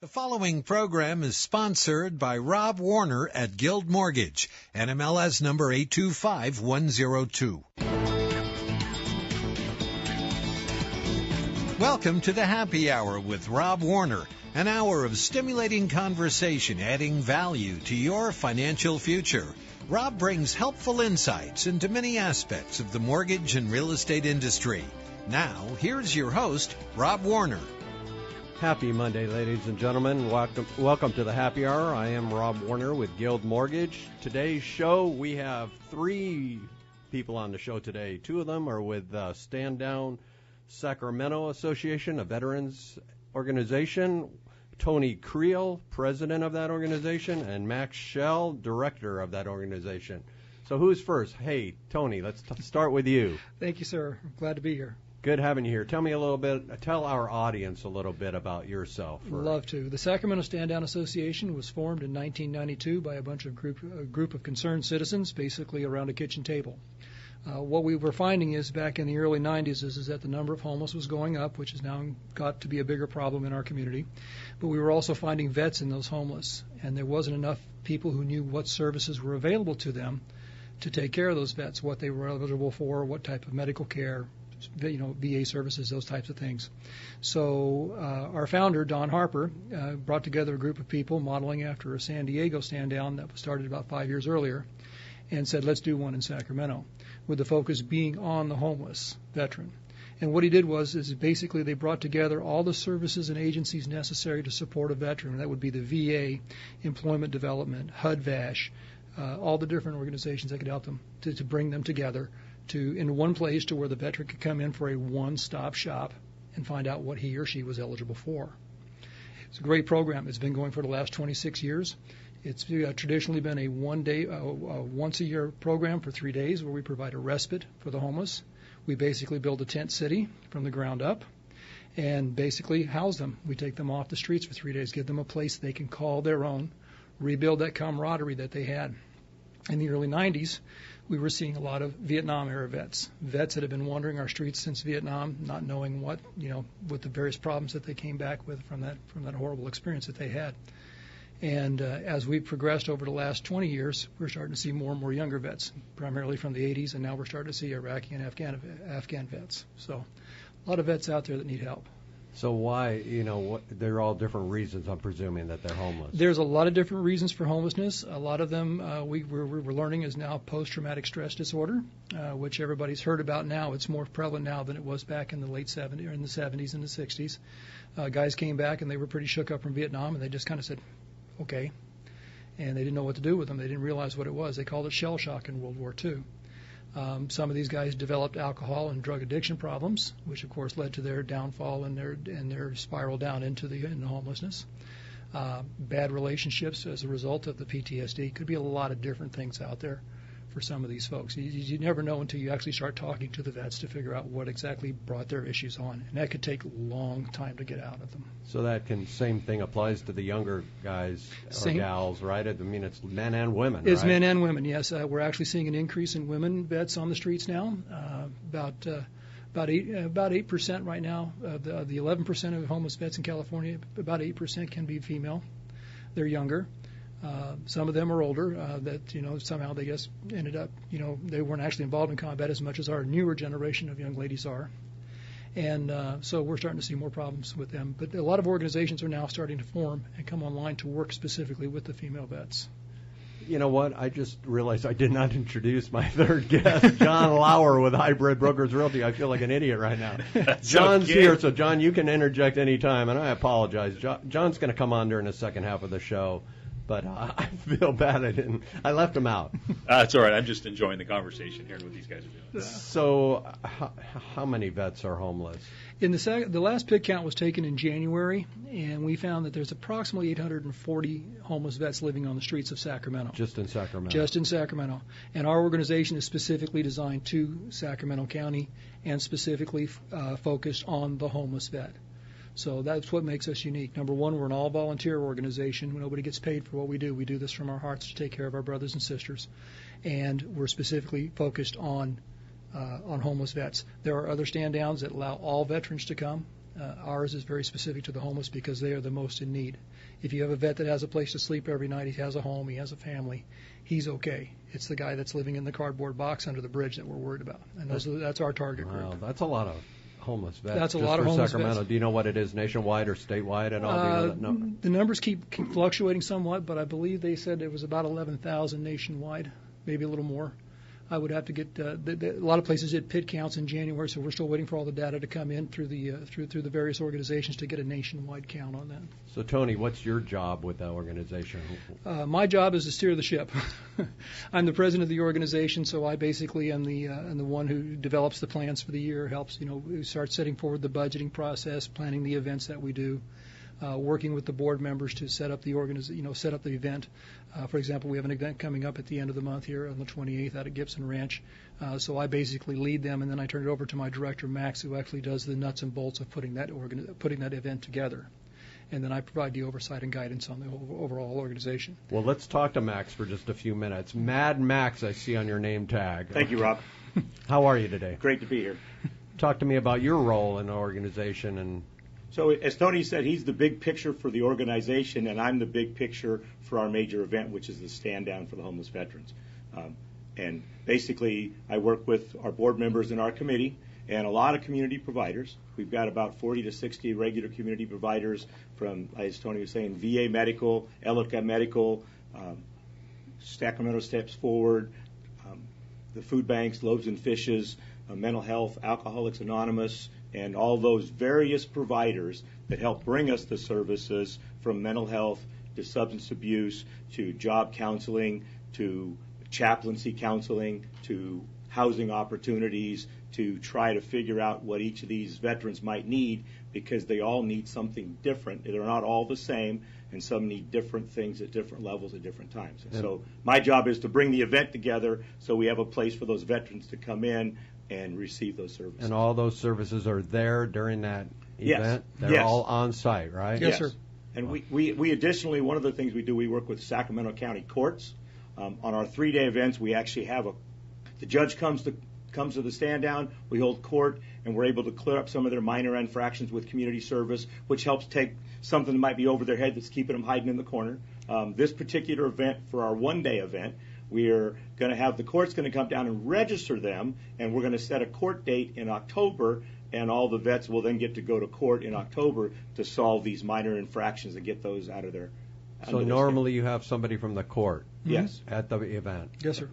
The following program is sponsored by Rob Warner at Guild Mortgage, NMLS number 825102. Welcome to the Happy Hour with Rob Warner, an hour of stimulating conversation adding value to your financial future. Rob brings helpful insights into many aspects of the mortgage and real estate industry. Now, here's your host, Rob Warner. Happy Monday, ladies and gentlemen. Welcome to the Happy Hour. I am Rob Warner with Guild Mortgage. Today's show, we have three people on the show today. Two of them are with Stand Down Sacramento Association, a veterans organization. Tony Creel, president of that organization, and Max Schell, director of that organization. So who's first? Hey, Tony, let's start with you. Thank you, sir. I'm glad to be here. Good having you here. Tell me a little bit, tell our audience a little bit about yourself. Love to. The Sacramento Stand Down Association was formed in 1992 by a bunch of group of concerned citizens, basically around a kitchen table. What we were finding is back in the early 90s is that the number of homeless was going up, which has now got to be a bigger problem in our community. But we were also finding vets in those homeless, and there wasn't enough people who knew what services were available to them to take care of those vets, what they were eligible for, what type of medical care, VA services, those types of things. So our founder, Don Harper, brought together a group of people modeling after a San Diego stand down that was started about 5 years earlier, and said, let's do one in Sacramento, with the focus being on the homeless veteran. And what he did is basically they brought together all the services and agencies necessary to support a veteran. That would be the VA, Employment Development, HUD-VASH, all the different organizations that could help them to bring them together in one place to where the veteran could come in for a one-stop shop and find out what he or she was eligible for. It's a great program. It's been going for the last 26 years. It's traditionally been a once-a-year program for 3 days where we provide a respite for the homeless. We basically build a tent city from the ground up and basically house them. We take them off the streets for 3 days, give them a place they can call their own, rebuild that camaraderie that they had. In the early 90s, we were seeing a lot of Vietnam-era vets that have been wandering our streets since Vietnam, not knowing what the various problems that they came back with from that horrible experience that they had. And as we've progressed over the last 20 years, we're starting to see more and more younger vets, primarily from the 80s, and now we're starting to see Iraqi and Afghan vets. So a lot of vets out there that need help. So why, they're all different reasons, I'm presuming, that they're homeless. There's a lot of different reasons for homelessness. A lot of them we're learning is now post-traumatic stress disorder, which everybody's heard about now. It's more prevalent now than it was back in the late 70s or in the 70s and the 60s. Guys came back and they were pretty shook up from Vietnam, and they just kind of said, okay. And they didn't know what to do with them. They didn't realize what it was. They called it shell shock in World War II. Some of these guys developed alcohol and drug addiction problems, which of course led to their downfall and their spiral down into homelessness. Bad relationships as a result of the PTSD. Could be a lot of different things out there for some of these folks. You never know until you actually start talking to the vets to figure out what exactly brought their issues on, and that could take a long time to get out of them. So same thing applies to the younger guys or gals, right? I mean, it's men and women, It's right? men and women, yes. We're actually seeing an increase in women vets on the streets now. About 8% right now. The 11% of homeless vets in California, about 8% can be female. They're younger. Some of them are older, that somehow they just ended up, they weren't actually involved in combat as much as our newer generation of young ladies are. And so we're starting to see more problems with them. But a lot of organizations are now starting to form and come online to work specifically with the female vets. You know what? I just realized I did not introduce my third guest, John Lauer with Hybrid Brokers Realty. I feel like an idiot right now. John's here, so John, you can interject any time, and I apologize. John's going to come on during the second half of the show. But I feel bad I left him out. It's all right. I'm just enjoying the conversation, hearing what these guys are doing. So how many vets are homeless? The last pig count was taken in January, and we found that there's approximately 840 homeless vets living on the streets of Sacramento. Just in Sacramento? Just in Sacramento. And our organization is specifically designed to Sacramento County and specifically focused on the homeless vet. So that's what makes us unique. Number one, we're an all-volunteer organization. Nobody gets paid for what we do. We do this from our hearts to take care of our brothers and sisters. And we're specifically focused on homeless vets. There are other stand-downs that allow all veterans to come. Ours is very specific to the homeless because they are the most in need. If you have a vet that has a place to sleep every night, he has a home, he has a family, he's okay. It's the guy that's living in the cardboard box under the bridge that we're worried about, and that's our target group. Wow, that's a lot of homeless vets. That's a just lot of for homeless Sacramento. vets. Do you know what it is nationwide or statewide at all? Do you know that number? The numbers keep fluctuating somewhat, but I believe they said it was about 11,000 nationwide, maybe a little more. I would have to get a lot of places did PID counts in January, so we're still waiting for all the data to come in through the through the various organizations to get a nationwide count on that. So, Tony, what's your job with that organization? My job is to steer the ship. I'm the president of the organization, so I basically am the one who develops the plans for the year, helps who starts setting forward the budgeting process, planning the events that we do. Working with the board members to set up the set up the event. For example, we have an event coming up at the end of the month here on the 28th out at Gibson Ranch. So I basically lead them, and then I turn it over to my director, Max, who actually does the nuts and bolts of putting that event together. And then I provide the oversight and guidance on the overall organization. Well, let's talk to Max for just a few minutes. Mad Max, I see on your name tag. Thank you, Rob. How are you today? Great to be here. Talk to me about your role in the organization and. So as Tony said, he's the big picture for the organization, and I'm the big picture for our major event, which is the Stand Down for the Homeless Veterans. And basically, I work with our board members in our committee and a lot of community providers. We've got about 40 to 60 regular community providers from, as Tony was saying, VA Medical, Ellicott Medical, Sacramento Steps Forward, the food banks, Loaves and Fishes, Mental Health, Alcoholics Anonymous, and all those various providers that help bring us the services from mental health to substance abuse to job counseling to chaplaincy counseling to housing opportunities to try to figure out what each of these veterans might need, because they all need something different. They're not all the same, and some need different things at different levels at different times. And so my job is to bring the event together so we have a place for those veterans to come in and receive those services. And all those services are there during that event? Yes. They're all on site, right? Yes, sir. And we additionally, one of the things we do, we work with Sacramento County Courts. On our 3-day events, we actually have the judge comes to the stand down, we hold court, and we're able to clear up some of their minor infractions with community service, which helps take something that might be over their head that's keeping them hiding in the corner. This particular event, for our 1-day event, we're going to have the court's going to come down and register them, and we're going to set a court date in October, and all the vets will then get to go to court in October to solve these minor infractions and get those out of their. So normally you have somebody from the court Yes. at the event. Yes, sir.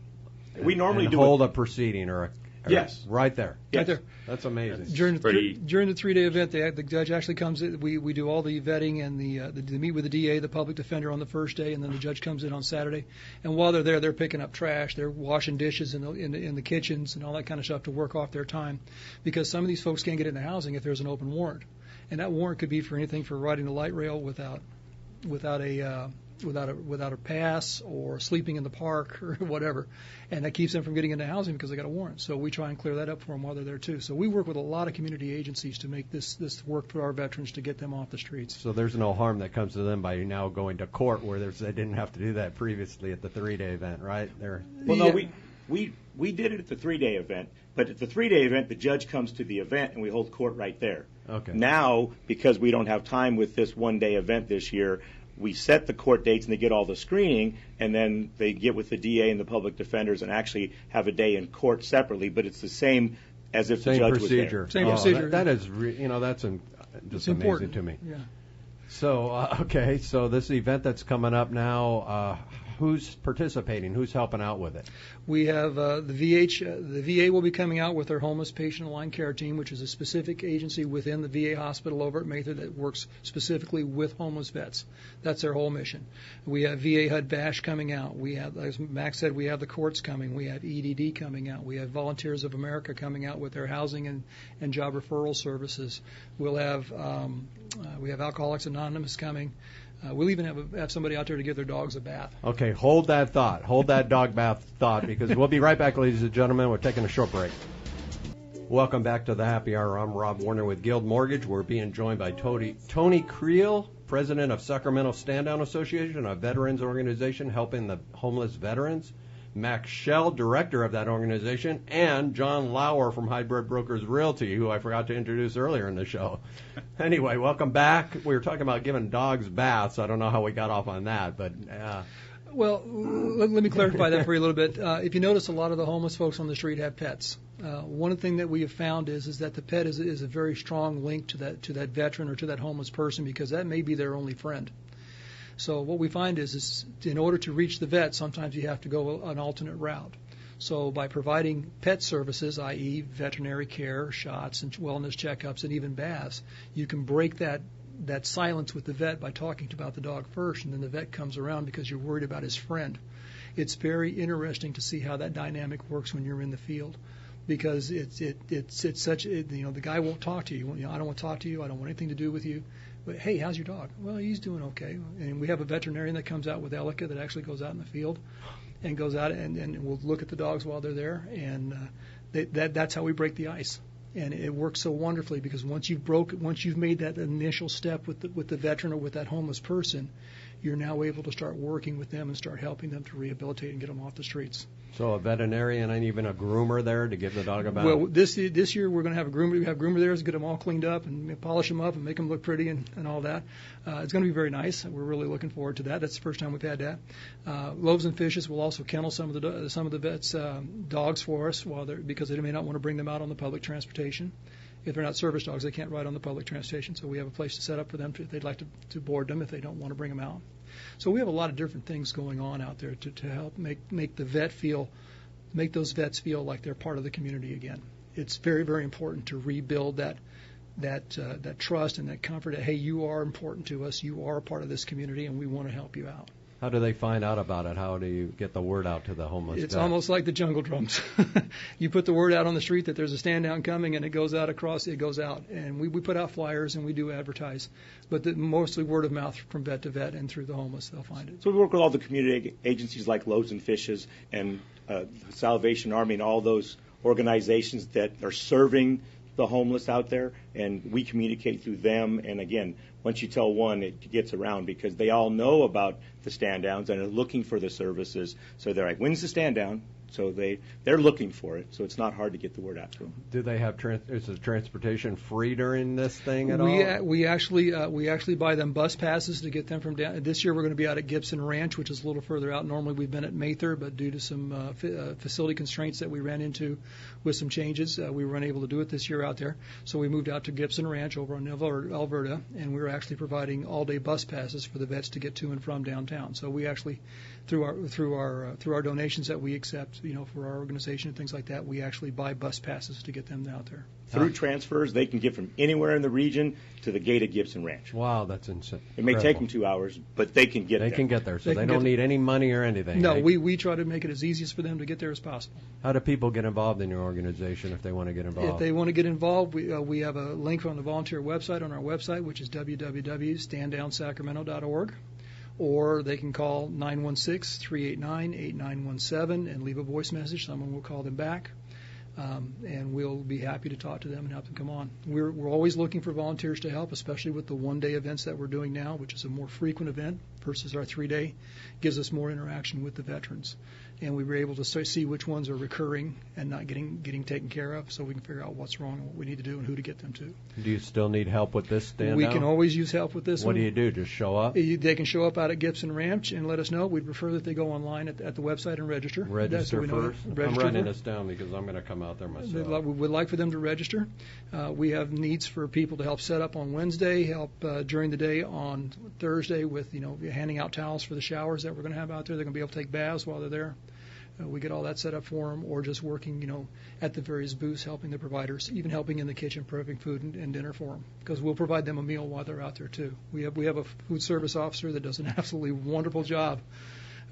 We normally and do hold it. a proceeding or Yes. right there. Yes. Right there. That's amazing. During the pretty- 3-day event, the judge actually comes in. We do all the vetting and the meet with the DA, the public defender on the first day, and then the judge comes in on Saturday. And while they're there, they're picking up trash, they're washing dishes in the kitchens and all that kind of stuff to work off their time, because some of these folks can't get into housing if there's an open warrant, and that warrant could be for anything for riding a light rail without a pass or sleeping in the park or whatever, and that keeps them from getting into housing because they got a warrant. So we try and clear that up for them while they're there too. So we work with a lot of community agencies to make this work for our veterans to get them off the streets. So there's no harm that comes to them by now going to court, where they didn't have to do that previously at the 3-day event, right? Well, no, we did it at the 3-day event, but at the 3-day event, the judge comes to the event and we hold court right there. Okay. Now, because we don't have time with this 1-day event this year, we set the court dates and they get all the screening, and then they get with the DA and the public defenders and actually have a day in court separately. But it's the same as if the judge procedure. was Same procedure. That is, that's just It's amazing important to me. Yeah. So, okay, so this event that's coming up now, who's participating? Who's helping out with it? We have the VA will be coming out with their homeless patient aligned care team, which is a specific agency within the VA hospital over at Mather that works specifically with homeless vets. That's their whole mission. We have VA HUD VASH coming out. We have, as Max said, we have the courts coming. We have EDD coming out. We have Volunteers of America coming out with their housing and job referral services. We'll have we have Alcoholics Anonymous coming. We'll even have somebody out there to give their dogs a bath. Okay, hold that thought. Hold that dog bath thought, because we'll be right back, ladies and gentlemen. We're taking a short break. Welcome back to the Happy Hour. I'm Rob Warner with Guild Mortgage. We're being joined by Tony Creel, president of Sacramento Stand Down Association, a veterans organization helping the homeless veterans. Max Schell, director of that organization, and John Lauer from Hybrid Brokers Realty, who I forgot to introduce earlier in the show. Anyway, welcome back. We were talking about giving dogs baths. I don't know how we got off on that, but... Well, let me clarify that for you a little bit. If you notice, a lot of the homeless folks on the street have pets. One thing that we have found is that the pet is a very strong link to that veteran or to that homeless person, because that may be their only friend. So what we find is in order to reach the vet, sometimes you have to go an alternate route. So by providing pet services, i.e. veterinary care, shots, and wellness checkups, and even baths, you can break that silence with the vet by talking about the dog first, and then the vet comes around because you're worried about his friend. It's very interesting to see how that dynamic works when you're in the field, because it's such, the guy won't talk to you. I don't want to talk to you. I don't want anything to do with you. But hey, how's your dog? Well, he's doing okay. And we have a veterinarian that comes out with Elica that actually goes out in the field and goes out and will look at the dogs while they're there, and that's how we break the ice. And it works so wonderfully, because once you've made that initial step with the veteran or with that homeless person, you're now able to start working with them and start helping them to rehabilitate and get them off the streets. So a veterinarian and even a groomer there to give the dog a bath? Well, this year we're going to have a groomer. We have a groomer there to get them all cleaned up and polish them up and make them look pretty and all that. It's going to be very nice. We're really looking forward to that. That's the first time we've had that. Loaves and Fishes will also kennel some of the vets' dogs for us because they may not want to bring them out on the public transportation. If they're not service dogs, they can't ride on the public transportation. So we have a place to set up for them if they'd like to board them if they don't want to bring them out. So we have a lot of different things going on out there to help make those vets feel like they're part of the community again. It's very, very important to rebuild that trust and that comfort that, hey, you are important to us, you are a part of this community, and we want to help you out. How do they find out about it? How do you get the word out to the homeless? It's almost like the jungle drums. You put the word out on the street that there's a stand down coming, and it goes out. And we put out flyers and we do advertise. But mostly word of mouth from vet to vet and through the homeless, they'll find it. So we work with all the community agencies like Loaves and Fishes and the Salvation Army and all those organizations that are serving the homeless out there, and we communicate through them. And again, once you tell one, it gets around because they all know about the stand downs and are looking for the services. So they're like, when's the stand down? So they're looking for it. So it's not hard to get the word out to them. Do they have is the transportation free during this thing at all? We actually buy them bus passes to get them from down. This year we're going to be out at Gibson Ranch, which is a little further out. Normally we've been at Mather, but due to some facility constraints that we ran into with some changes, we were unable to do it this year out there. So we moved out to Gibson Ranch over on Alberta, and we're actually providing all-day bus passes for the vets to get to and from downtown. So we actually, through our donations that we accept, for our organization and things like that, we actually buy bus passes to get them out there. Through transfers, they can get from anywhere in the region to the gate of Gibson Ranch. Wow, that's insane. It may take them 2 hours, but they can get there. They can get there, so they don't need any money or anything. No, we try to make it as easy for them to get there as possible. How do people get involved in your organization if they want to get involved? If they want to get involved, we have a link on the volunteer website on our website, which is www.standdownsacramento.org. Or they can call 916-389-8917 and leave a voice message. Someone will call them back, and we'll be happy to talk to them and help them come on. We're always looking for volunteers to help, especially with the one-day events that we're doing now, which is a more frequent event versus our 3-day. Gives us more interaction with the veterans. And we were able to see which ones are recurring and not getting taken care of, so we can figure out what's wrong and what we need to do and who to get them to. Do you still need help with this stand-down? We can always use help with this What one. do you do? Just show up? They can show up out at Gibson Ranch and let us know. We'd prefer that they go online at the website and register. Register first? I'm writing first. this down because I'm going to come out there myself. We would like for them to register. We have needs for people to help set up on Wednesday, help during the day on Thursday with handing out towels for the showers that we're going to have out there. They're going to be able to take baths while they're there. We get all that set up for them, or just working, at the various booths, helping the providers, even helping in the kitchen, prepping food and dinner for them, because we'll provide them a meal while they're out there too. We have a food service officer that does an absolutely wonderful job.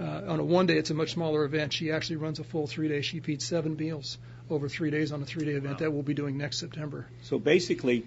On a one day, it's a much smaller event. She actually runs a full 3 day. She feeds 7 meals over 3 days on a 3-day event that we'll be doing next September. So basically,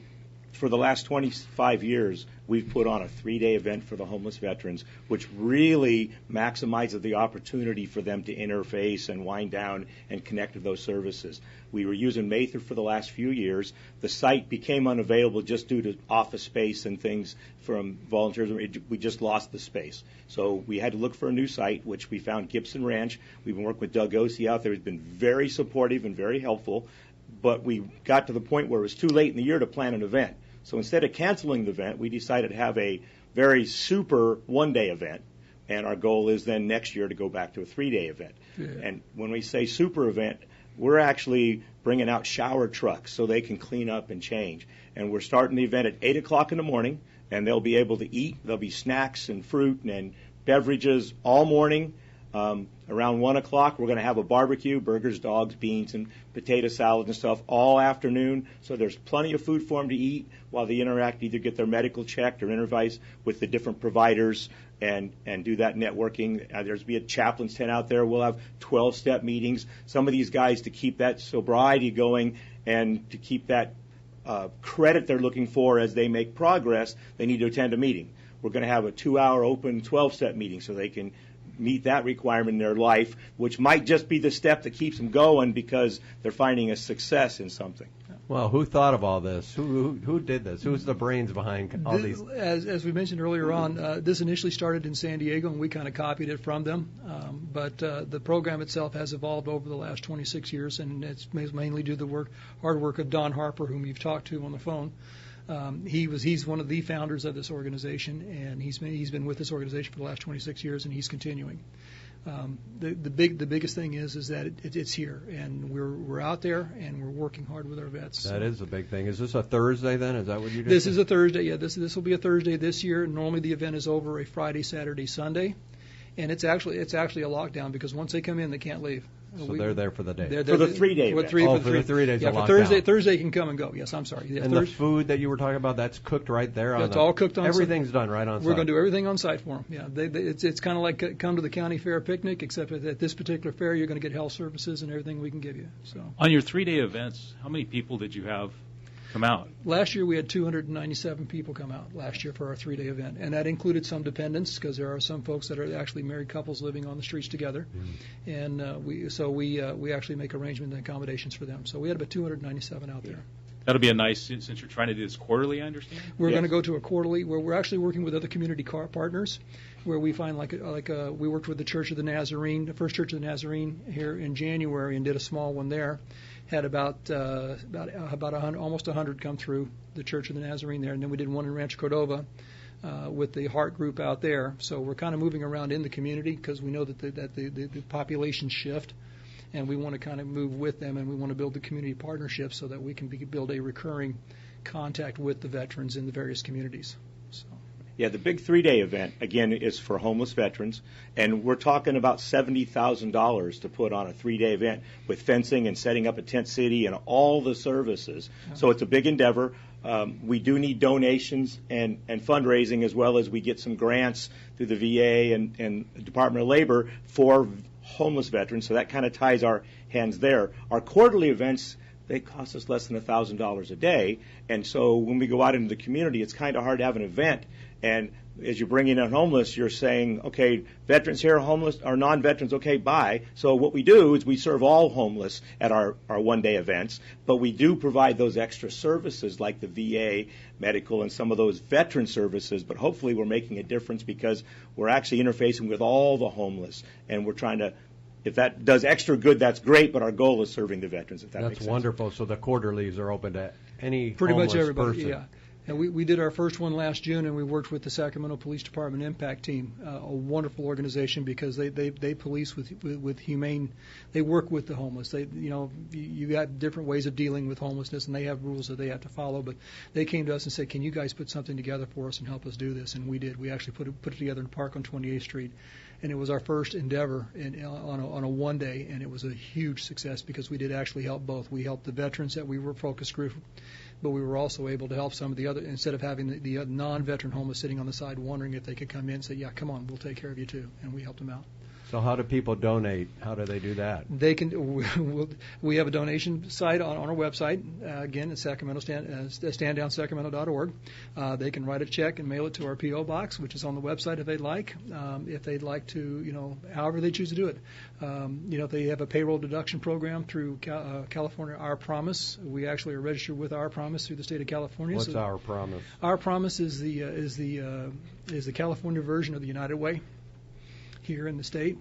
for the last 25 years, we've put on a 3-day event for the homeless veterans, which really maximizes the opportunity for them to interface and wind down and connect to those services. We were using Mather for the last few years. The site became unavailable just due to office space and things from volunteers. We just lost the space. So we had to look for a new site, which we found Gibson Ranch. We've been working with Doug Ossie out there. He's been very supportive and very helpful. But we got to the point where it was too late in the year to plan an event. So instead of canceling the event, we decided to have a very super 1-day event. And our goal is then next year to go back to a 3-day event. Yeah. And when we say super event, we're actually bringing out shower trucks so they can clean up and change. And we're starting the event at 8 o'clock in the morning, and they'll be able to eat. There'll be snacks and fruit and beverages all morning. Around 1 o'clock, we're going to have a barbecue, burgers, dogs, beans, and potato salad and stuff all afternoon. So there's plenty of food for them to eat while they interact, either get their medical checked or interface with the different providers and do that networking. There's be a chaplain's tent out there. We'll have 12-step meetings. Some of these guys, to keep that sobriety going and to keep that credit they're looking for as they make progress, they need to attend a meeting. We're going to have a 2-hour open 12-step meeting so they can meet that requirement in their life, which might just be the step that keeps them going because they're finding a success in something. Well, who thought of all this? Who did this? Who's the brains behind all these? As we mentioned earlier on, this initially started in San Diego, and we kind of copied it from them. But the program itself has evolved over the last 26 years, and it's mainly due to the hard work of Don Harper, whom you've talked to on the phone. He's one of the founders of this organization, and he's been with this organization for the last 26 years, and he's continuing. The biggest thing is that it's here, and we're out there, and we're working hard with our vets. That is a big thing. Is this a Thursday then? Is that what you did? This is a Thursday. Yeah, this will be a Thursday this year. Normally the event is over a Friday, Saturday, Sunday, and it's actually a lockdown because once they come in, they can't leave. So they're there for the day. For the 3-day event. For the 3 days. Yeah, for Thursday can come and go. Yes, I'm sorry. Yeah, and the food that you were talking about, that's cooked right there. That's all cooked on site. Everything's done right on site. We're going to do everything on site for them. Yeah, it's kind of like come to the county fair picnic, except at this particular fair, you're going to get health services and everything we can give you. So on your 3-day events, how many people did you have come out? Last year we had 297 people come out last year for our 3-day event, and that included some dependents because there are some folks that are actually married couples living on the streets together, and we actually make arrangements and accommodations for them. So we had about 297 out there. That'll be a nice, since you're trying to do this quarterly, I understand? We're going to go to a quarterly where we're actually working with other community partners where we find we worked with the Church of the Nazarene, the First Church of the Nazarene here in January and did a small one there. Had about almost 100 come through the Church of the Nazarene there, and then we did one in Rancho Cordova with the Heart Group out there. So we're kind of moving around in the community because we know that the population shift, and we want to kind of move with them, and we want to build the community partnership so that we can build a recurring contact with the veterans in the various communities. So. Yeah, the big 3-day event, again, is for homeless veterans, and we're talking about $70,000 to put on a 3-day event with fencing and setting up a tent city and all the services. Yeah. So it's a big endeavor. We do need donations and fundraising, as well as we get some grants through the VA and Department of Labor for homeless veterans, so that kind of ties our hands there. Our quarterly events, they cost us less than $1,000 a day, and so when we go out into the community, it's kind of hard to have an event. And as you bring in a homeless, you're saying, okay, veterans here, homeless, or non-veterans, okay, bye. So what we do is we serve all homeless at our 1-day events, but we do provide those extra services like the VA, medical, and some of those veteran services, but hopefully we're making a difference because we're actually interfacing with all the homeless, and we're trying to, if that does extra good, that's great, but our goal is serving the veterans, if that makes sense. That's wonderful. So the quarterlies are open to any pretty homeless much everybody, person. Yeah. And we did our first one last June, and we worked with the Sacramento Police Department Impact Team, a wonderful organization because they police with humane. They work with the homeless. You got different ways of dealing with homelessness, and they have rules that they have to follow. But they came to us and said, "Can you guys put something together for us and help us do this?" And we did. We actually put it together in a park on 28th Street, and it was our first endeavor on a 1-day, and it was a huge success because we did actually help both. We helped the veterans that we were focus group, but we were also able to help some of the other, instead of having the non-veteran homeless sitting on the side wondering if they could come in and say, yeah, come on, we'll take care of you too, and we helped them out. So how do people donate? How do they do that? They can. We have a donation site on our website. Again, it's standdownsacramento.org. They can write a check and mail it to our P.O. box, which is on the website if they'd like. If they'd like to, however they choose to do it. If they have a payroll deduction program through California Our Promise, we actually are registered with Our Promise through the state of California. What's Our Promise? Our Promise is the California version of the United Way here in the state,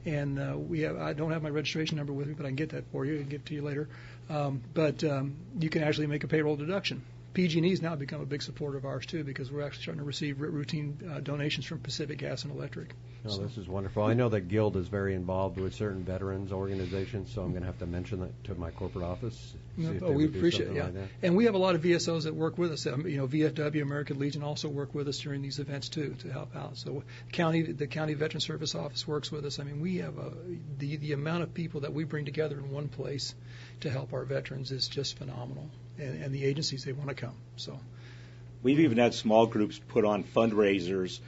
and I don't have my registration number with me, but I can get that for you and give it to you later. But you can actually make a payroll deduction. PG&E has now become a big supporter of ours too, because we're actually starting to receive routine donations from Pacific Gas and Electric. Oh, this is wonderful. I know that Guild is very involved with certain veterans organizations, so I'm going to have to mention that to my corporate office. We appreciate it. Yeah, like and we have a lot of VSOs that work with us. VFW, American Legion, also work with us during these events too to help out. So the county Veteran Service Office works with us. I mean, we have the amount of people that we bring together in one place to help our veterans is just phenomenal, and the agencies, they want to come. So we've even had small groups put on fundraisers,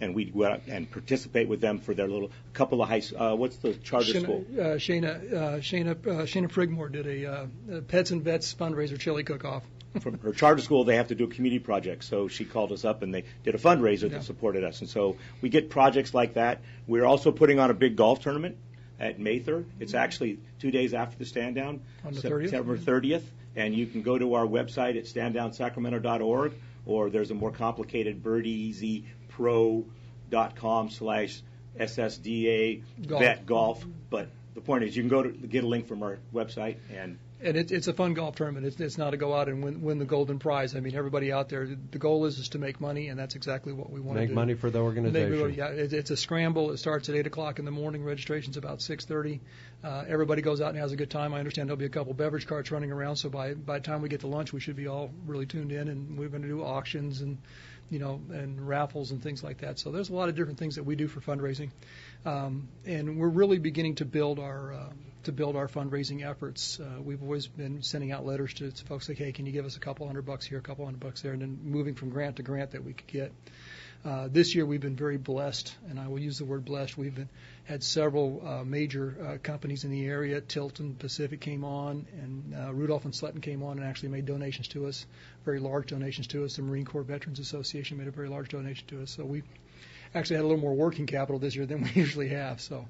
and we go out and participate with them for their couple of what's the charter school? Shana Prigmore did a Pets and Vets fundraiser chili cook-off. From her charter school, they have to do a community project, so she called us up and they did a fundraiser that supported us. And so we get projects like that. We're also putting on a big golf tournament at Mather. It's actually 2 days after the stand down, on the September 30th. And you can go to our website at standdownsacramento.org, or there's a more complicated birdieasypro.com/SSDA vet golf. But the point is, you can go to get a link from our website and it's a fun golf tournament. It's not to go out and win the golden prize. I mean, everybody out there, the goal is to make money, and that's exactly what we want to do. Make money for the organization. It's a scramble. It starts at 8 o'clock in the morning. Registration's about 6:30. Everybody goes out and has a good time. I understand there'll be a couple beverage carts running around, so by the time we get to lunch, we should be all really tuned in, and we're going to do auctions and raffles and things like that. So there's a lot of different things that we do for fundraising, and we're really beginning to build our fundraising efforts. We've always been sending out letters to folks like, hey, can you give us a couple $100 here, a couple $100 there, and then moving from grant to grant that we could get. This year we've been very blessed, and I will use the word blessed. We've had several major companies in the area. Tilton Pacific came on, and Rudolph and Sutton came on and actually made donations to us, very large donations to us. The Marine Corps Veterans Association made a very large donation to us. So we actually had a little more working capital this year than we usually have. So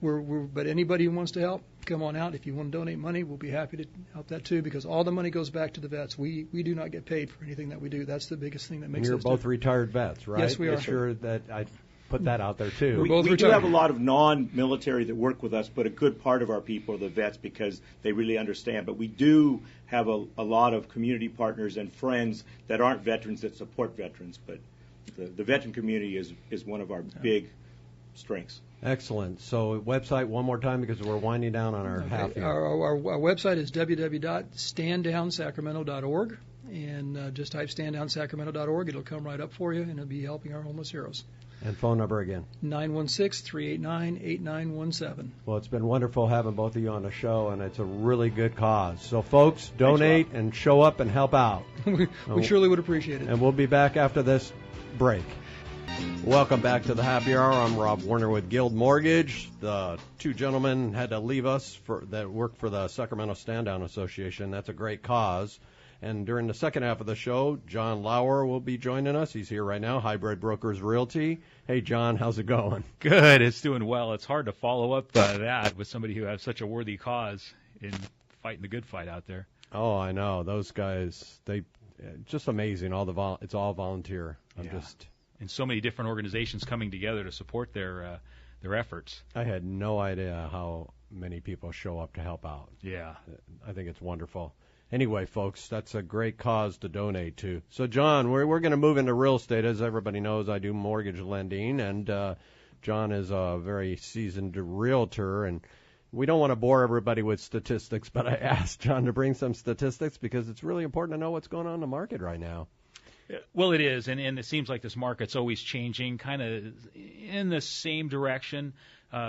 but anybody who wants to help, come on out. If you want to donate money, we'll be happy to help that too, because all the money goes back to the vets. We do not get paid for anything that we do. That's the biggest thing that makes us different. You're both retired vets, right? Yes, we are. Make sure that I put that out there too. We do have a lot of non-military that work with us, but a good part of our people are the vets because they really understand. But we do have a lot of community partners and friends that aren't veterans that support veterans. But the veteran community is one of our big strengths. Excellent. So website one more time, because we're winding down on our half year. Our website is www.standdownsacramento.org, and just type standdownsacramento.org. It'll come right up for you, and it'll be helping our homeless heroes. And phone number again? 916-389-8917. Well, it's been wonderful having both of you on the show, and it's a really good cause. So, folks, donate and show up and help out. we surely would appreciate it. And we'll be back after this break. Welcome back to the Happy Hour. I'm Rob Warner with Guild Mortgage. The two gentlemen had to leave us that work for the Sacramento Stand Down Association. That's a great cause. And during the second half of the show, John Lauer will be joining us. He's here right now, Hybrid Brokers Realty. Hey, John, how's it going? Good. It's doing well. It's hard to follow up that with somebody who has such a worthy cause in fighting the good fight out there. Oh, I know. Those guys, they just amazing. It's all volunteer. And so many different organizations coming together to support their efforts. I had no idea how many people show up to help out. Yeah. I think it's wonderful. Anyway, folks, that's a great cause to donate to. So, John, we're going to move into real estate. As everybody knows, I do mortgage lending, and John is a very seasoned realtor, and we don't want to bore everybody with statistics, but I asked John to bring some statistics because it's really important to know what's going on in the market right now. Well, it is, and it seems like this market's always changing, kind of in the same direction.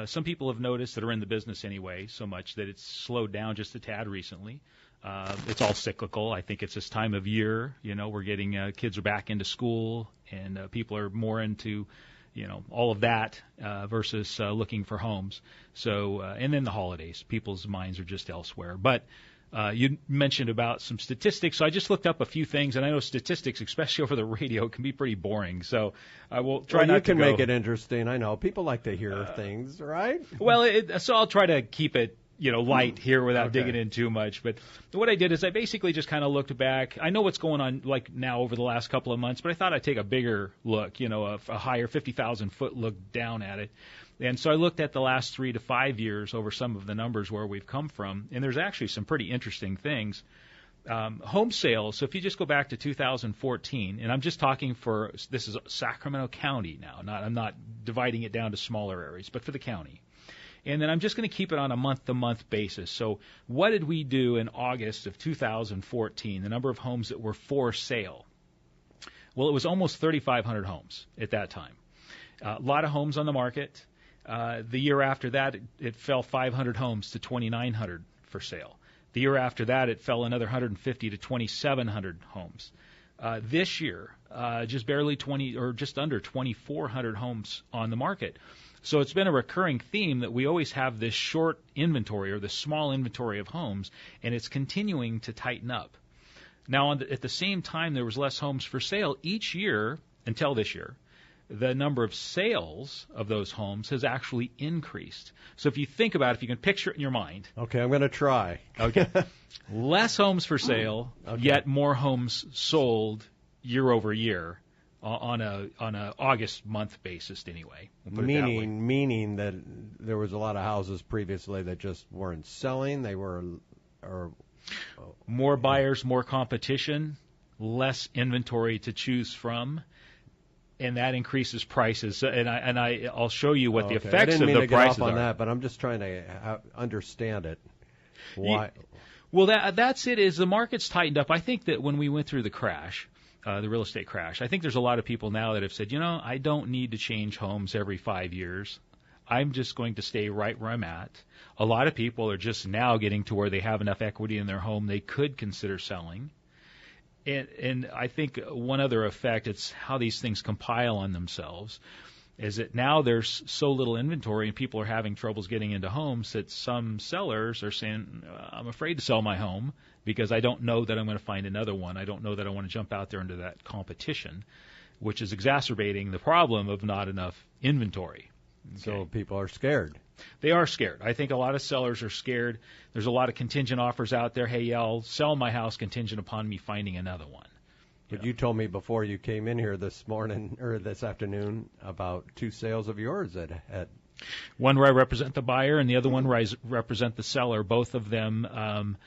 Some people have noticed that are in the business anyway, so much that it's slowed down just a tad recently. It's all cyclical. I think it's this time of year. We're getting kids are back into school, and people are more into, all of that versus looking for homes. So, and then the holidays, people's minds are just elsewhere. But you mentioned about some statistics, so I just looked up a few things, and I know statistics, especially over the radio, can be pretty boring. So I will try not to go. You can make it interesting. I know people like to hear things, right? Well, so I'll try to keep it light here without digging in too much. But what I did is I basically just kind of looked back. I know what's going on like now over the last couple of months, but I thought I'd take a bigger look, a higher 50,000-foot look down at it. And so I looked at the last 3 to 5 years over some of the numbers where we've come from, and there's actually some pretty interesting things. Home sales, so if you just go back to 2014, and I'm just talking this is Sacramento County now, I'm not dividing it down to smaller areas, but for the county. And then I'm just going to keep it on a month-to-month basis. So what did we do in August of 2014, the number of homes that were for sale? Well, it was almost 3,500 homes at that time. A lot of homes on the market. The year after that, it fell 500 homes to 2,900 for sale. The year after that, it fell another 150 to 2,700 homes. This year, just barely 20 or just under 2,400 homes on the market. So it's been a recurring theme that we always have this short inventory or this small inventory of homes, and it's continuing to tighten up. Now, at the same time, there was less homes for sale each year until this year. The number of sales of those homes has actually increased. So if you think about it, if you can picture it in your mind. Okay, I'm going to try. Okay. Less homes for sale, yet more homes sold year over year on a August month basis anyway. We'll meaning that there was a lot of houses previously that just weren't selling. They were more buyers, more competition, less inventory to choose from. And that increases prices, and I'll show you what the effects of the prices are. I didn't mean to get off on that, but I'm just trying to understand it. Why? Well, that's it. Is the market's tightened up? I think that when we went through the crash, the real estate crash, I think there's a lot of people now that have said, I don't need to change homes every 5 years. I'm just going to stay right where I'm at. A lot of people are just now getting to where they have enough equity in their home they could consider selling. And I think one other effect, it's how these things compile on themselves, is that now there's so little inventory and people are having troubles getting into homes that some sellers are saying, I'm afraid to sell my home because I don't know that I'm going to find another one. I don't know that I want to jump out there into that competition, which is exacerbating the problem of not enough inventory. Okay. So people are scared. They are scared. I think a lot of sellers are scared. There's a lot of contingent offers out there. Hey, I'll sell my house contingent upon me finding another one. But you told me before you came in here this morning or this afternoon about 2 sales of yours that had. One where I represent the buyer and the other one where I represent the seller. Both of them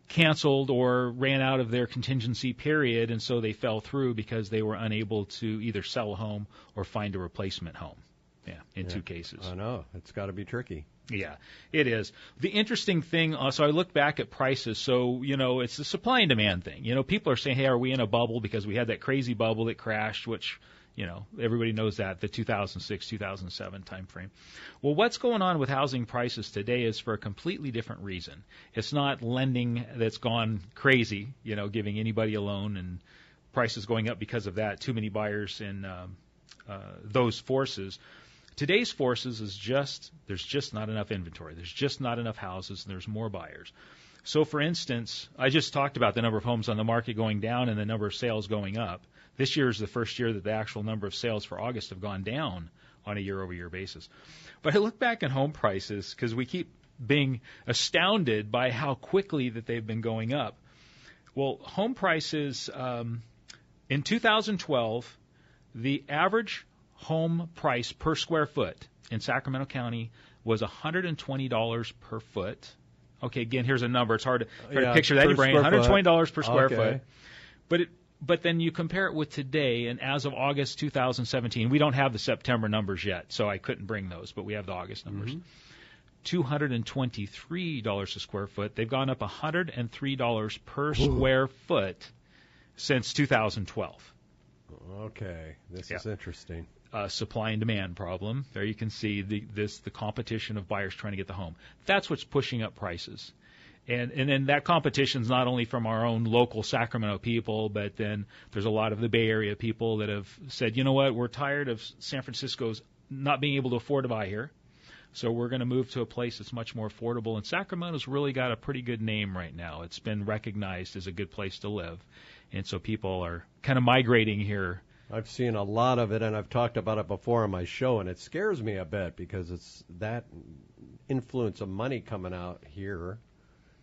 canceled or ran out of their contingency period, and so they fell through because they were unable to either sell a home or find a replacement home. In 2 cases. I know. It's got to be tricky. Yeah, it is. The interesting thing, so I looked back at prices. So, it's the supply and demand thing. People are saying, hey, are we in a bubble because we had that crazy bubble that crashed, which, everybody knows that, the 2006, 2007 time frame. Well, what's going on with housing prices today is for a completely different reason. It's not lending that's gone crazy, giving anybody a loan and prices going up because of that, too many buyers and those forces. Today's forces is there's just not enough inventory. There's just not enough houses, and there's more buyers. So, for instance, I just talked about the number of homes on the market going down and the number of sales going up. This year is the first year that the actual number of sales for August have gone down on a year-over-year basis. But I look back at home prices because we keep being astounded by how quickly that they've been going up. Well, home prices in 2012, the average home price per square foot in Sacramento County was $120 per foot. Okay, again, here's a number. It's hard to try to picture that in your brain. $120 per square foot. But then you compare it with today, and as of August 2017, we don't have the September numbers yet, so I couldn't bring those, but we have the August numbers. $223 a square foot. They've gone up $103 per square foot since 2012. Okay, this is interesting. Supply and demand problem. There you can see the competition of buyers trying to get the home. That's what's pushing up prices. And then that competition's not only from our own local Sacramento people, but then there's a lot of the Bay Area people that have said, you know what, we're tired of San Francisco's not being able to afford to buy here. So we're going to move to a place that's much more affordable. And Sacramento's really got a pretty good name right now. It's been recognized as a good place to live. And so people are kind of migrating here. I've seen a lot of it, and I've talked about it before on my show, and it scares me a bit because it's that influence of money coming out here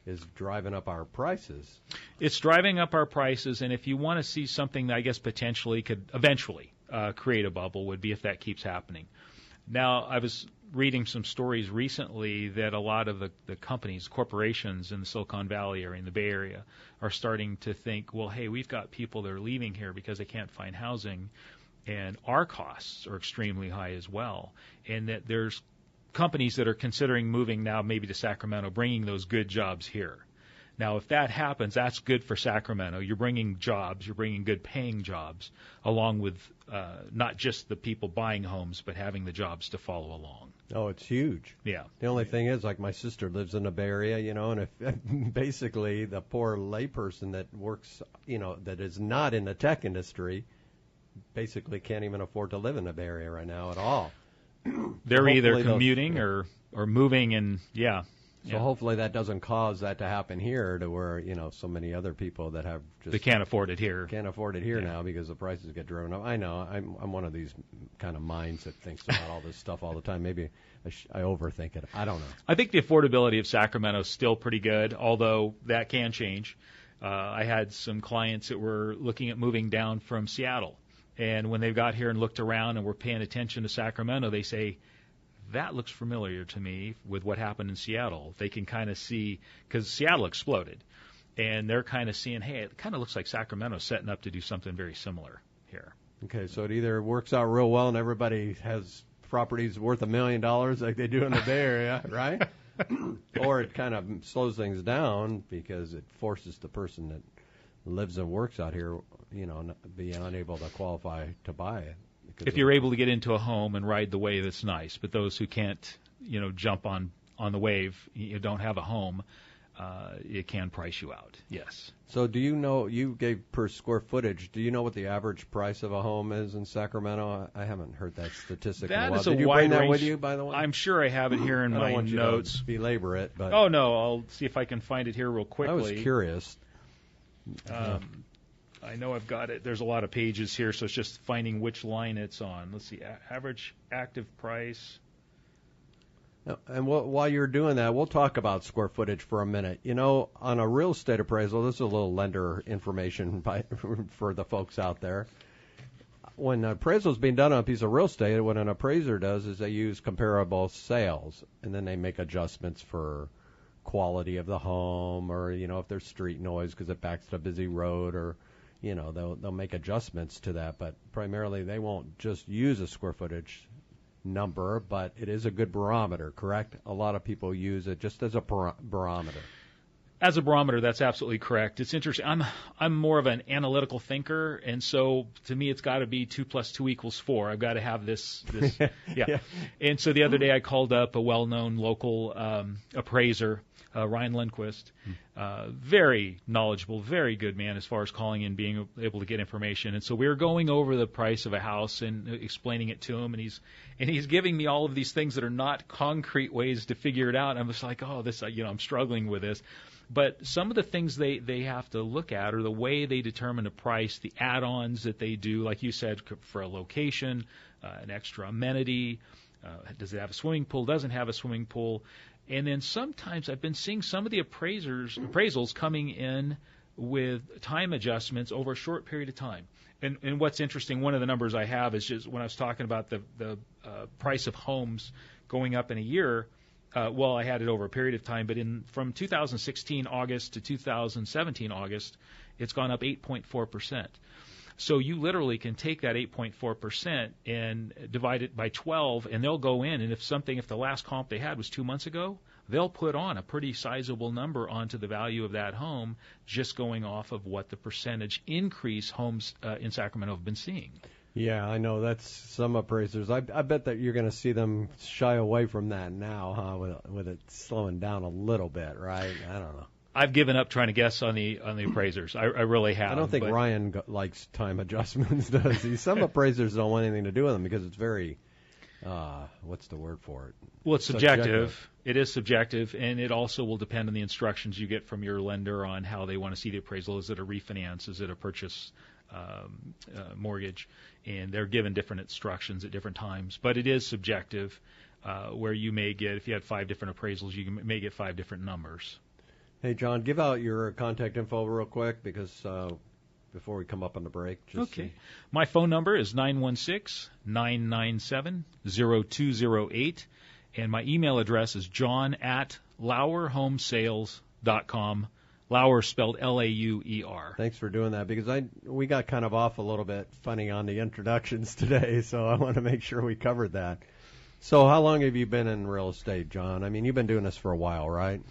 is driving up our prices. It's driving up our prices, and if you want to see something that I guess potentially could eventually create a bubble would be if that keeps happening. Now, I was reading some stories recently that a lot of the companies, corporations in the Silicon Valley or in the Bay Area are starting to think, well, hey, we've got people that are leaving here because they can't find housing, and our costs are extremely high as well, and that there's companies that are considering moving now maybe to Sacramento, bringing those good jobs here. Now, if that happens, that's good for Sacramento. You're bringing jobs, you're bringing good paying jobs, along with not just the people buying homes, but having the jobs to follow along. Oh, it's huge. Yeah. The only thing is, like, my sister lives in the Bay Area, you know, and if basically the poor layperson that works, you know, that is not in the tech industry, basically can't even afford to live in the Bay Area right now at all. They're either commuting or moving, and yeah. So hopefully that doesn't cause that to happen here, to where, you know, so many other people that have just they can't afford it here. Can't afford it here now because the prices get driven up. I know. I'm one of these kind of minds that thinks about all this stuff all the time. Maybe I overthink it. I don't know. I think the affordability of Sacramento is still pretty good, although that can change. I had some clients that were looking at moving down from Seattle, and when they got here and looked around and were paying attention to Sacramento, they say, that looks familiar to me with what happened in Seattle. They can kind of see, because Seattle exploded, and they're kind of seeing, hey, it kind of looks like Sacramento's setting up to do something very similar here. Okay, so it either works out real well and everybody has properties worth $1 million like they do in the Bay Area, right? Or it kind of slows things down because it forces the person that lives and works out here, you know, be unable to qualify to buy it. If you're able to get into a home and ride the wave, that's nice. But those who can't, you know, jump on the wave, you don't have a home, it can price you out. Yes. So do you know, you gave per square footage, do you know what the average price of a home is in Sacramento? I haven't heard that statistic in a while. Did you bring that with you, by the way? I'm sure I have it here in my notes. I don't want you to belabor it. But oh, no, I'll see if I can find it here real quickly. I was curious. I know I've got it. There's a lot of pages here, so it's just finding which line it's on. Let's see, average active price. And while you're doing that, we'll talk about square footage for a minute. You know, on a real estate appraisal, this is a little lender information for the folks out there. When an appraisal is being done on a piece of real estate, what an appraiser does is they use comparable sales, and then they make adjustments for quality of the home, or, you know, if there's street noise because it backs to a busy road, or, you know, they'll make adjustments to that. But primarily they won't just use a square footage number, but it is a good barometer, correct? A lot of people use it just as a barometer. As a barometer, that's absolutely correct. It's interesting. I'm more of an analytical thinker, and so to me, it's got to be 2 + 2 = 4. I've got to have this. Yeah. And so the other day, I called up a well-known local appraiser, Ryan Lindquist, very knowledgeable, very good man as far as calling in, being able to get information. And so we were going over the price of a house and explaining it to him, and he's giving me all of these things that are not concrete ways to figure it out. And I'm just like, oh, this, you know, I'm struggling with this. But some of the things they have to look at are the way they determine the price, the add-ons that they do, like you said, for a location, an extra amenity. Does it have a swimming pool? Doesn't have a swimming pool? And then sometimes I've been seeing some of the appraisals coming in with time adjustments over a short period of time. And what's interesting, one of the numbers I have is just when I was talking about the price of homes going up in a year. Well, I had it over a period of time, but from 2016 August to 2017 August, it's gone up 8.4%. So you literally can take that 8.4% and divide it by 12, and they'll go in, and if the last comp they had was 2 months ago, they'll put on a pretty sizable number onto the value of that home, just going off of what the percentage increase homes in Sacramento have been seeing. Yeah, I know. That's some appraisers. I bet that you're going to see them shy away from that now, huh, with it slowing down a little bit, right? I don't know. I've given up trying to guess on the appraisers. I really have. I don't think Ryan likes time adjustments, does he? Some appraisers don't want anything to do with them because it's very, what's the word for it? Well, it's subjective. It is subjective, and it also will depend on the instructions you get from your lender on how they want to see the appraisal. Is it a refinance? Is it a purchase mortgage? And they're given different instructions at different times. But it is subjective, where you may get, if you had 5 different appraisals, you may get 5 different numbers. Hey, John, give out your contact info real quick because before we come up on the break. Okay. My phone number is 916-997-0208, and my email address is john@lauerhomesales.com. Lauer spelled Lauer. Thanks for doing that because we got kind of off a little bit funny on the introductions today, so I want to make sure we covered that. So how long have you been in real estate, John? I mean, you've been doing this for a while, right?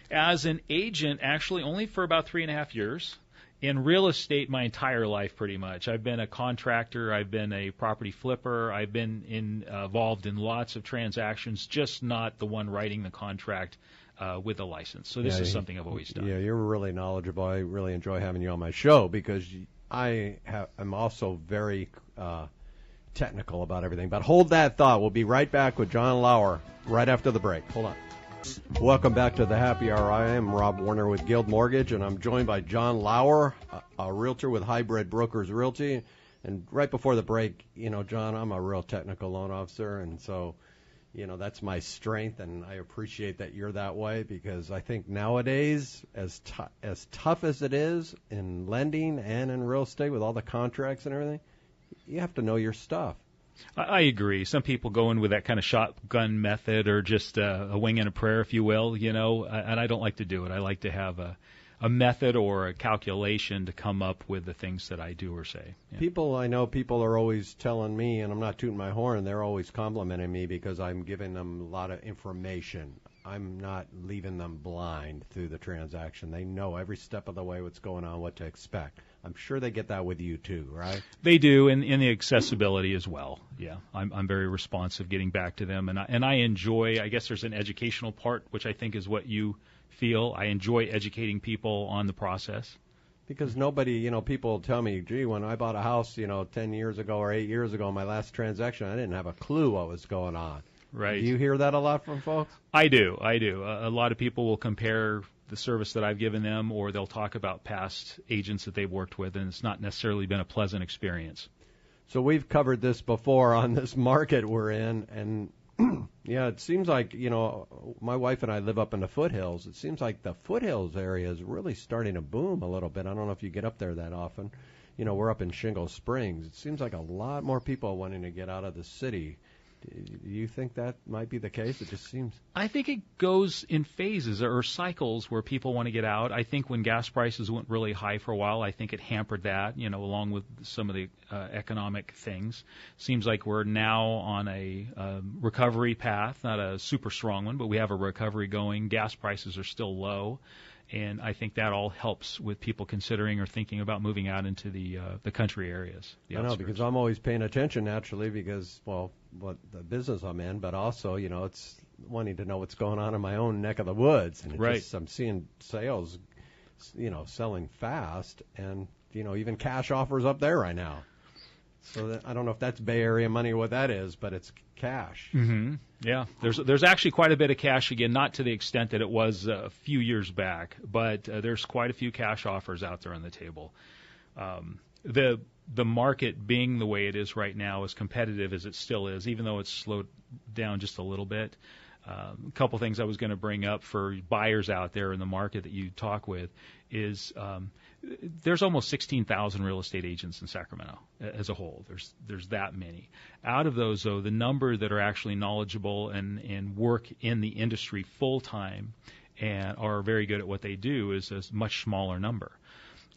As an agent, actually only for about 3.5 years. In real estate, my entire life, pretty much. I've been a contractor. I've been a property flipper. I've been involved in lots of transactions, just not the one writing the contract with a license. So this is something I've always done. Yeah, you're really knowledgeable. I really enjoy having you on my show because I'm also very technical about everything. But hold that thought. We'll be right back with John Lauer right after the break. Hold on. Welcome back to the Happy Hour. I am Rob Warner with Guild Mortgage, and I'm joined by John Lauer, a realtor with Hybrid Brokers Realty. And right before the break, John, I'm a real technical loan officer, and so, that's my strength, and I appreciate that you're that way because I think nowadays, as tough as it is in lending and in real estate with all the contracts and everything, you have to know your stuff. I agree. Some people go in with that kind of shotgun method or just a wing and a prayer, if you will, and I don't like to do it. I like to have a method or a calculation to come up with the things that I do or say. Yeah. People are always telling me, and I'm not tooting my horn, they're always complimenting me because I'm giving them a lot of information. I'm not leaving them blind through the transaction. They know every step of the way what's going on, what to expect. I'm sure they get that with you too, right? They do, and the accessibility as well. Yeah, I'm very responsive getting back to them, and I enjoy. I guess there's an educational part, which I think is what you feel. I enjoy educating people on the process. Because nobody, people tell me, gee, when I bought a house, 10 years ago or 8 years ago, my last transaction, I didn't have a clue what was going on. Right. Do you hear that a lot from folks? I do. A lot of people will compare the service that I've given them, or they'll talk about past agents that they've worked with, and it's not necessarily been a pleasant experience. So we've covered this before on this market we're in, and yeah, it seems like, my wife and I live up in the foothills. It seems like the foothills area is really starting to boom a little bit. I don't know if you get up there that often. We're up in Shingle Springs. It seems like a lot more people wanting to get out of the city. Do you think that might be the case? It just seems. I think it goes in phases or cycles where people want to get out. I think when gas prices went really high for a while, I think it hampered that, along with some of the economic things. Seems like we're now on a recovery path, not a super strong one, but we have a recovery going. Gas prices are still low. And I think that all helps with people considering or thinking about moving out into the country areas. I know, because I'm always paying attention naturally because, what the business I'm in, but also, it's wanting to know what's going on in my own neck of the woods. And I'm seeing sales, selling fast, and, even cash offers up there right now. So I don't know if that's Bay Area money or what that is, but it's cash. Mm-hmm. Yeah, there's actually quite a bit of cash again, not to the extent that it was a few years back, but there's quite a few cash offers out there on the table. The market being the way it is right now, as competitive as it still is, even though it's slowed down just a little bit. A couple things I was going to bring up for buyers out there in the market that you talk with is there's almost 16,000 real estate agents in Sacramento as a whole. There's that many. Out of those, though, the number that are actually knowledgeable and work in the industry full time and are very good at what they do is a much smaller number.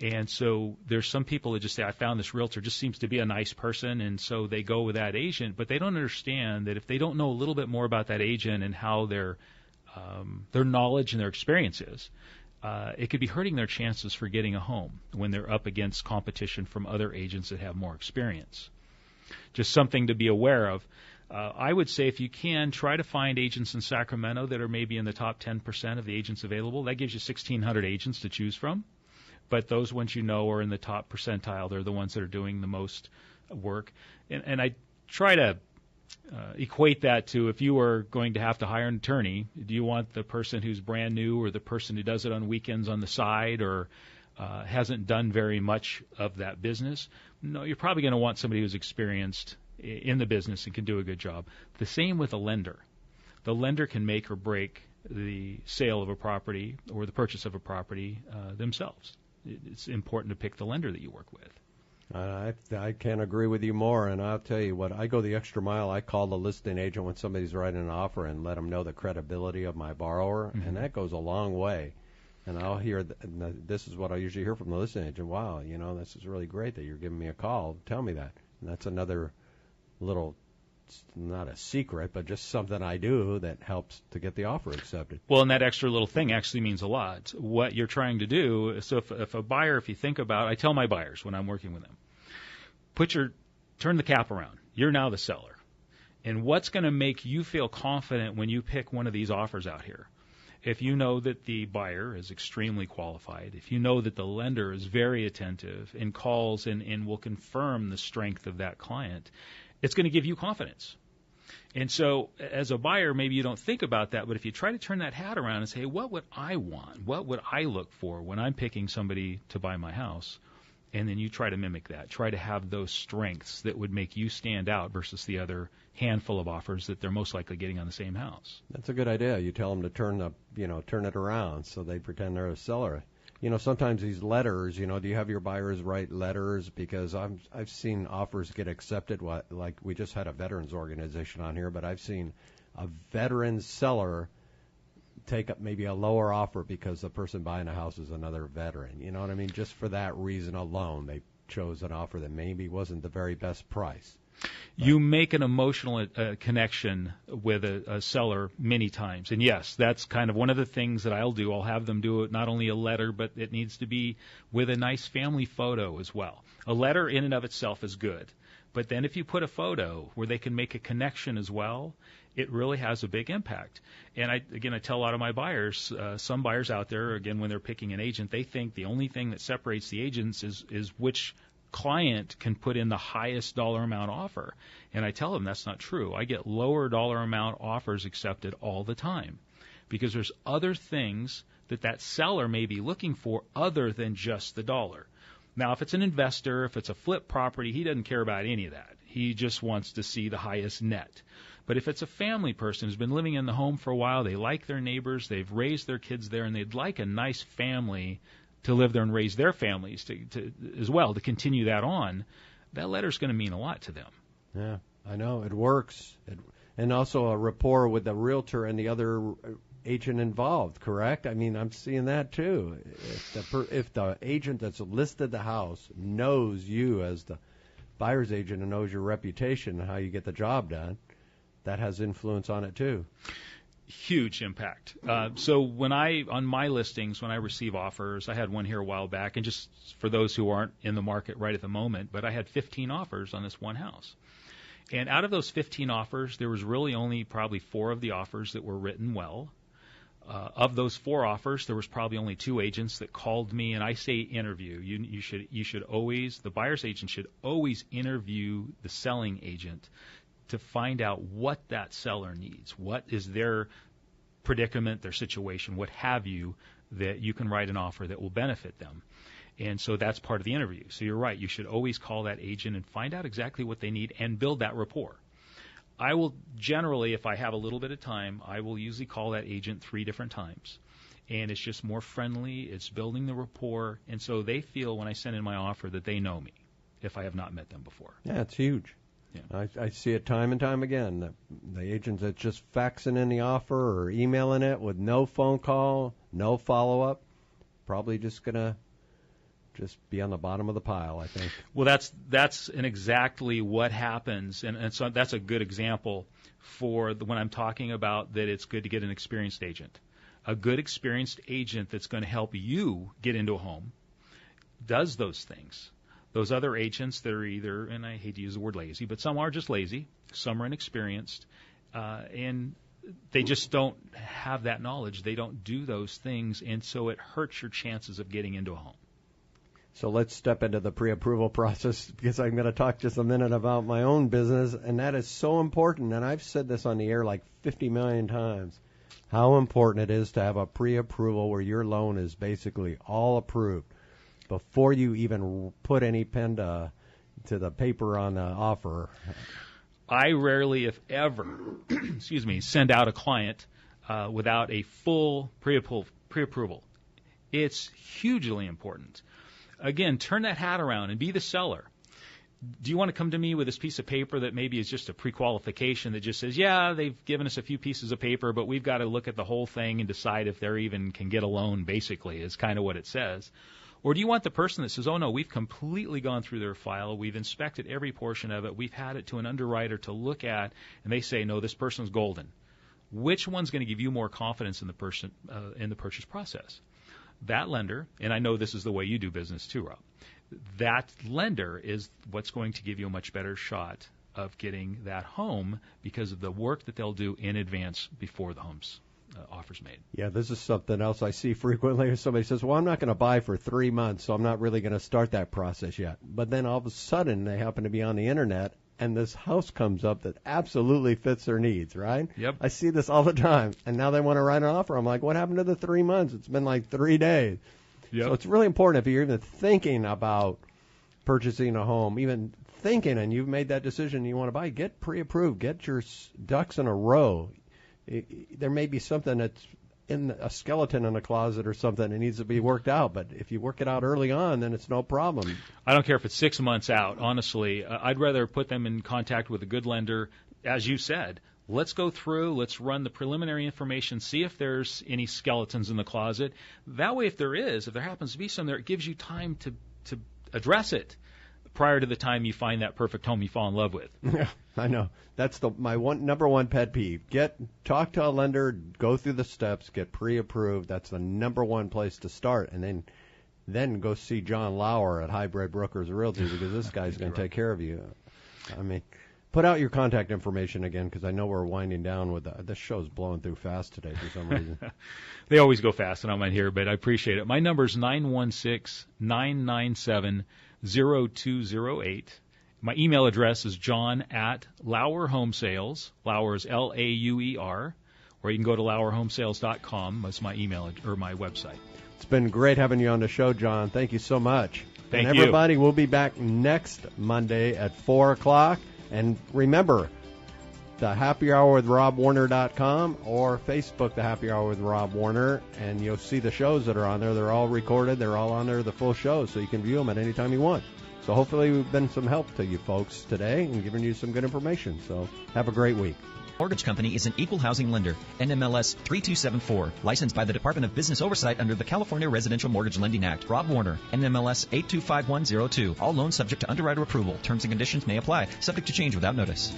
And so there's some people that just say, I found this realtor, just seems to be a nice person, and so they go with that agent, but they don't understand that if they don't know a little bit more about that agent and how their knowledge and their experience is, it could be hurting their chances for getting a home when they're up against competition from other agents that have more experience. Just something to be aware of. I would say if you can, try to find agents in Sacramento that are maybe in the top 10% of the agents available. That gives you 1,600 agents to choose from. But those ones you know are in the top percentile. They're the ones that are doing the most work. And I try to equate that to if you were going to have to hire an attorney, do you want the person who's brand new or the person who does it on weekends on the side or hasn't done very much of that business? No, you're probably going to want somebody who's experienced in the business and can do a good job. The same with a lender. The lender can make or break the sale of a property or the purchase of a property themselves. It's important to pick the lender that you work with. I can't agree with you more, and I'll tell you what, I go the extra mile. I call the listing agent when somebody's writing an offer and let them know the credibility of my borrower, and that goes a long way. And I'll hear, this is what I usually hear from the listing agent, wow, this is really great that you're giving me a call. Tell me that. And that's another little, not a secret, but just something I do that helps to get the offer accepted. Well, and that extra little thing actually means a lot. What you're trying to do, so if a buyer, if you think about, I tell my buyers when I'm working with them, turn the cap around. You're now the seller. And what's going to make you feel confident when you pick one of these offers out here? If you know that the buyer is extremely qualified, if you know that the lender is very attentive and calls and will confirm the strength of that client, it's going to give you confidence. And so as a buyer, maybe you don't think about that, but if you try to turn that hat around and say, what would I want? What would I look for when I'm picking somebody to buy my house? And then you try to mimic that. Try to have those strengths that would make you stand out versus the other handful of offers that they're most likely getting on the same house. That's a good idea. You tell them to turn it around so they pretend they're a seller. Sometimes these letters, do you have your buyers write letters? Because I've seen offers get accepted. Like we just had a veterans organization on here, but I've seen a veteran seller take up maybe a lower offer because the person buying a house is another veteran. You know what I mean? Just for that reason alone, they chose an offer that maybe wasn't the very best price. You make an emotional connection with a seller many times. And yes, that's kind of one of the things that I'll do. I'll have them do it, not only a letter, but it needs to be with a nice family photo as well. A letter in and of itself is good. But then if you put a photo where they can make a connection as well, it really has a big impact. And I tell a lot of my buyers, some buyers out there, again, when they're picking an agent, they think the only thing that separates the agents is which client can put in the highest dollar amount offer. And I tell them that's not true. I get lower dollar amount offers accepted all the time because there's other things that seller may be looking for other than just the dollar. Now, if it's an investor, if it's a flip property, he doesn't care about any of that. He just wants to see the highest net. But if it's a family person who's been living in the home for a while, they like their neighbors, they've raised their kids there, and they'd like a nice family to live there and raise their families to as well, to continue that on, that letter's going to mean a lot to them. Yeah, I know. It works. And also a rapport with the realtor and the other agent involved, correct? I mean, I'm seeing that too. If the agent that's listed the house knows you as the buyer's agent and knows your reputation and how you get the job done, that has influence on it too. Huge impact. So on my listings, when I receive offers, I had one here a while back, and just for those who aren't in the market right at the moment, but I had 15 offers on this one house. And out of those 15 offers, there was really only probably 4 of the offers that were written well. Of those 4 offers, there was probably only 2 agents that called me, and I say interview. You should always, the buyer's agent should always interview the selling agent to find out what that seller needs, what is their predicament, their situation, what have you, that you can write an offer that will benefit them. And so that's part of the interview. So you're right, you should always call that agent and find out exactly what they need and build that rapport. I will generally, if I have a little bit of time, I will usually call that agent 3 different times. And it's just more friendly, it's building the rapport, and so they feel when I send in my offer that they know me if I have not met them before. Yeah, it's huge. Yeah. I see it time and time again. The agents that's just faxing in the offer or emailing it with no phone call, no follow-up, probably just going to just be on the bottom of the pile, I think. Well, that's exactly what happens, and so that's a good example for when I'm talking about that it's good to get an experienced agent. A good experienced agent that's going to help you get into a home does those things. those other agents that are either, and I hate to use the word lazy, but some are just lazy, some are inexperienced, and they just don't have that knowledge. They don't do those things, and so it hurts your chances of getting into a home. So let's step into the pre-approval process, because I'm going to talk just a minute about my own business, and that is so important. And I've said this on the air like 50 million times, how important it is to have a pre-approval where your loan is basically all approved before you even put any pen to the paper on the offer. I rarely, if ever, send out a client without a full pre-approval. It's hugely important. Again, turn that hat around and be the seller. Do you want to come to me with this piece of paper that maybe is just a pre-qualification that just says, yeah, they've given us a few pieces of paper, but we've got to look at the whole thing and decide if they even can get a loan, basically, is kind of what it says. Or do you want the person that says, oh, no, we've completely gone through their file, we've inspected every portion of it, we've had it to an underwriter to look at, and they say, no, this person's golden. Which one's going to give you more confidence in the person in the purchase process? That lender, and I know this is the way you do business too, Rob, that lender is what's going to give you a much better shot of getting that home because of the work that they'll do in advance before the home's offer's made. Yeah, this is something else I see frequently. Somebody says, well, I'm not going to buy for 3 months, so I'm not really going to start that process yet. But then all of a sudden they happen to be on the internet, and this house comes up that absolutely fits their needs, right? Yep. I see this all the time. And now they want to write an offer. I'm like, what happened to the 3 months? It's been like 3 days. Yep. So it's really important if you're even thinking about purchasing a home, even thinking and you've made that decision you want to buy, get pre-approved. Get your ducks in a row. There may be something that's in a skeleton in a closet or something that needs to be worked out, but if you work it out early on, then it's no problem. I don't care if it's 6 months out, honestly. I'd rather put them in contact with a good lender. As you said, let's go through, let's run the preliminary information, see if there's any skeletons in the closet. That way, if there happens to be some there, it gives you time to address it prior to the time you find that perfect home you fall in love with. Yeah, I know. That's my number one pet peeve. Talk to a lender, go through the steps, get pre-approved. That's the number one place to start, and then go see John Lauer at Hybrid Brokers Realty, because this guy's going to take care of you. I mean, put out your contact information again, because I know we're winding down with this show's blowing through fast today for some reason. They always go fast, and I might hear, but I appreciate it. My number is 916-997-0208. My email address is john@Lauer Home Sales. Lauer is Lauer, or you can go to LauerHomeSales.com. That's my email or my website. It's been great having you on the show, John. Thank you so much. Thank you. Everybody, we'll be back next Monday at 4 o'clock. And remember, the Happy Hour with RobWarner.com or Facebook, the Happy Hour with Rob Warner, and you'll see the shows that are on there. They're all recorded. They're all on there, the full shows, so you can view them at any time you want. So hopefully we've been some help to you folks today and given you some good information. So have a great week. Mortgage Company is an equal housing lender. NMLS 3274. Licensed by the Department of Business Oversight under the California Residential Mortgage Lending Act. Rob Warner. NMLS 825102. All loans subject to underwriter approval. Terms and conditions may apply. Subject to change without notice.